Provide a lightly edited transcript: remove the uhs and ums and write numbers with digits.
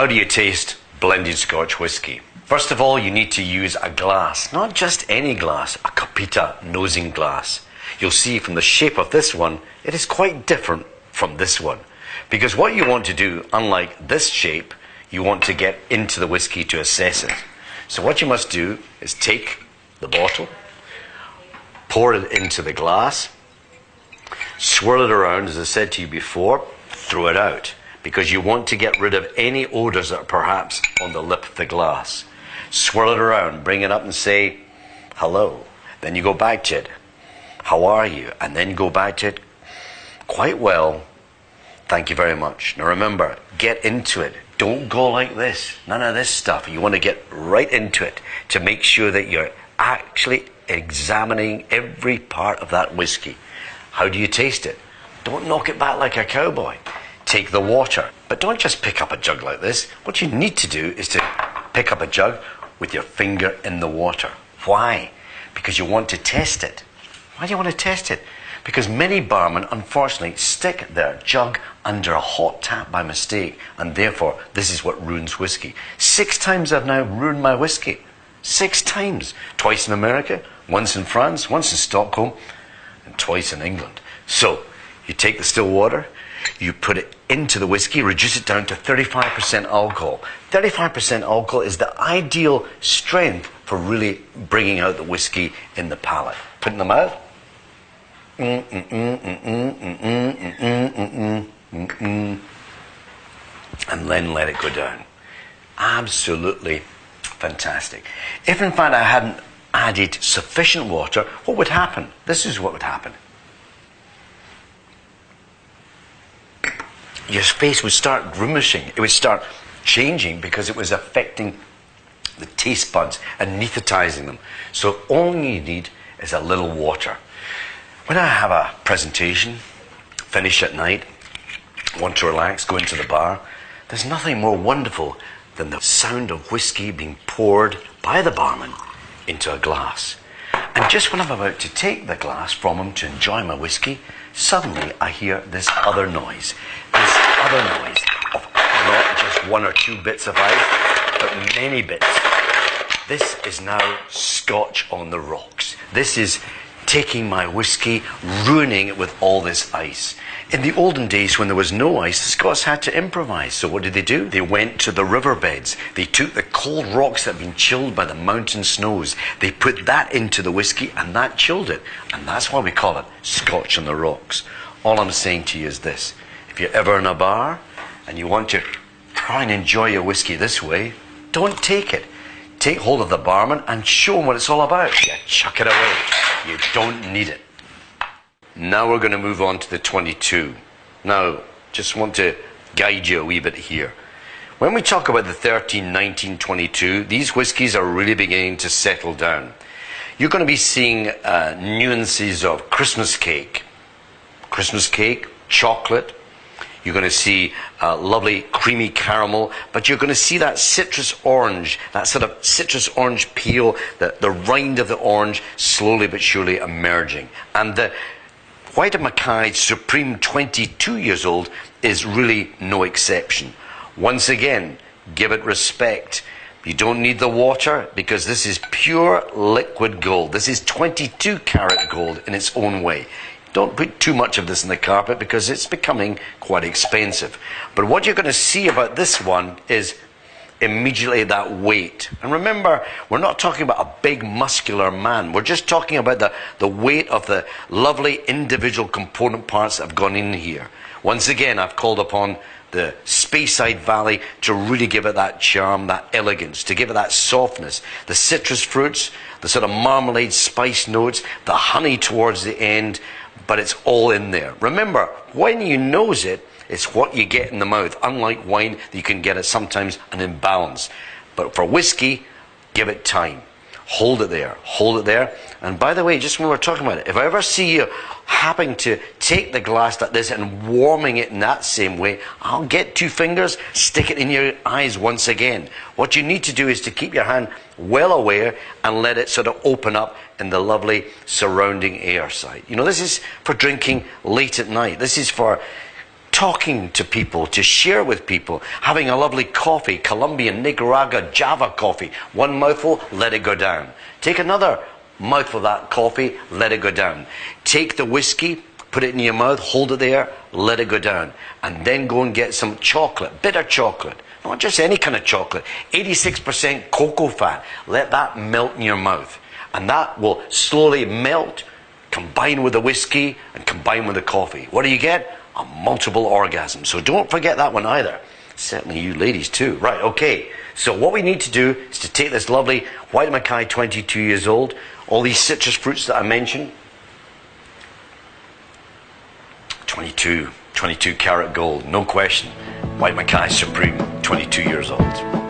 How do you taste blended Scotch whisky? First of all, you need to use a glass, not just any glass, a Copita nosing glass. You'll see from the shape of this one, it is quite different from this one. Because what you want to do, unlike this shape, you want to get into the whisky to assess it. So what you must do is take the bottle, pour it into the glass, swirl it around, as I said to you before, throw it out. Because you want to get rid of any odors that are perhaps on the lip of the glass. Swirl it around, bring it up and say, hello. Then you go back to it. How are you? And then go back to it. Quite well. Thank you very much. Now remember, get into it. Don't go like this. None of this stuff. You want to get right into it to make sure that you're actually examining every part of that whiskey. How do you taste it? Don't knock it back like a cowboy. Take the water. But don't just pick up a jug like this. What you need to do is to pick up a jug with your finger in the water. Why? Because you want to test it. Why do you want to test it? Because many barmen, unfortunately, stick their jug under a hot tap by mistake, and therefore, this is what ruins whiskey. 6 times I've now ruined my whiskey. 6 times. Twice in America, once in France, once in Stockholm, and twice in England. So, you take the still water, you put it into the whiskey, reduce it down to 35% alcohol. 35% alcohol is the ideal strength for really bringing out the whiskey in the palate. Put it in the mouth. And then let it go down. Absolutely fantastic. If in fact I hadn't added sufficient water, what would happen? This is what would happen. Your face would start grimacing. It would start changing because it was affecting the taste buds, anesthetizing them. So all you need is a little water. When I have a presentation, finish at night, want to relax, go into the bar, there's nothing more wonderful than the sound of whiskey being poured by the barman into a glass. And just when I'm about to take the glass from him to enjoy my whiskey, suddenly I hear this other noise. This other noise of not just 1 or 2 bits of ice, but many bits. This is now Scotch on the rocks. This is taking my whiskey, ruining it with all this ice. In the olden days when there was no ice, the Scots had to improvise. So what did they do? They went to the riverbeds. They took the cold rocks that had been chilled by the mountain snows. They put that into the whiskey and that chilled it. And that's why we call it Scotch on the rocks. All I'm saying to you is this. If you're ever in a bar and you want to try and enjoy your whiskey this way, don't take it. Take hold of the barman and show him what it's all about. Yeah, chuck it away. You don't need it. Now we're going to move on to the 22. Now, just want to guide you a wee bit here. When we talk about the 13, 19, 22, these whiskies are really beginning to settle down. You're going to be seeing nuances of Christmas cake, chocolate. You're going to see lovely creamy caramel, but you're going to see that citrus orange, that sort of citrus orange peel, the rind of the orange slowly but surely emerging. And the Whyte of Mackay Supreme 22 years old is really no exception. Once again, give it respect. You don't need the water because this is pure liquid gold. This is 22 karat gold in its own way. Don't put too much of this in the carpet because it's becoming quite expensive. But what you're going to see about this one is immediately that weight. And remember, we're not talking about a big muscular man. We're just talking about the weight of the lovely individual component parts that have gone in here. Once again, I've called upon the Speyside Valley to really give it that charm, that elegance, to give it that softness. The citrus fruits, the sort of marmalade spice notes, the honey towards the end, but it's all in there. Remember, when you nose it, it's what you get in the mouth. Unlike wine, you can get it sometimes an imbalance. But for whiskey, give it time. Hold it there. Hold it there. And by the way, just when we're talking about it, if I ever see you having to take the glass like this and warming it in that same way, I'll get 2 fingers, stick it in your eyes once again. What you need to do is to keep your hand well aware and let it sort of open up in the lovely surrounding air side. You know, this is for drinking late at night. This is for talking to people, to share with people, having a lovely coffee, Colombian, Nicaragua, Java coffee. One mouthful, let it go down. Take another mouthful of that coffee, let it go down. Take the whiskey, put it in your mouth, hold it there, let it go down. And then go and get some chocolate, bitter chocolate. Not just any kind of chocolate. 86% cocoa fat. Let that melt in your mouth. And that will slowly melt, combine with the whiskey, and combine with the coffee. What do you get? A multiple orgasm. So don't forget that one either. Certainly you ladies too. Right, okay. So what we need to do is to take this lovely White Mackay 22 years old, all these citrus fruits that I mentioned, 22 karat gold, no question. White Mackay Supreme, 22 years old.